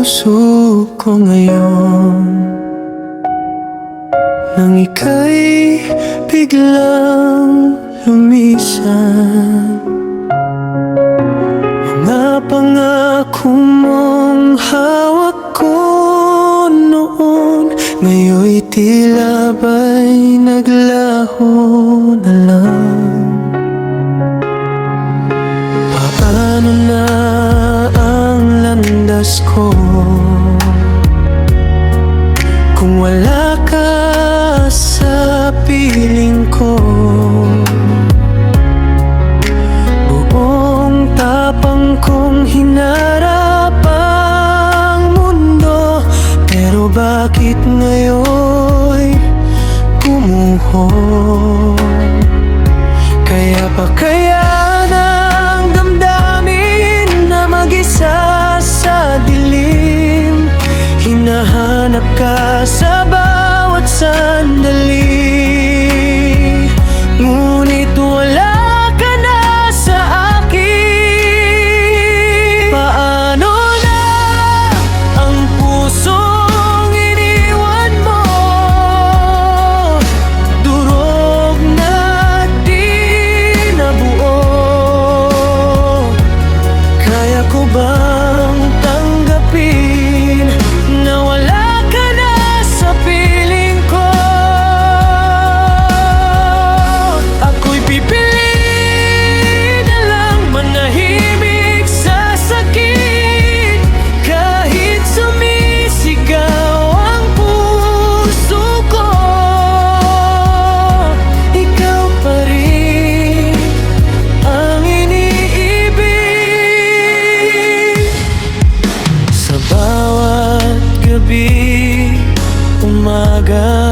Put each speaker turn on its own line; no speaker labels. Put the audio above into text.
puso ko ngayon nang ika'y biglang lumisan. Mga pangako mong hawak ko noon, ngayon'y tila ba'y naglaho na lang. Paano na ang landas ko kung wala ka sa piling ko? Buong tapang kong hinarap ang mundo, pero bakit ngayon'y gumuho? Kaya pa kaya ng damdamin na mag-isa sa dilim, hinahanap ka sa bawat sandali, ngunit wala ka na sa akin. Paano na ang pusong iniwan mo? Durog na di nabuo. Kaya ko bang tanggapin na wala ka na sa piling ko? Ako'y pipili na lang manahimik sa sakit, kahit sumisigaw ang puso ko. Ikaw pa rin ang iniibig. Sa bawat gabi, umaga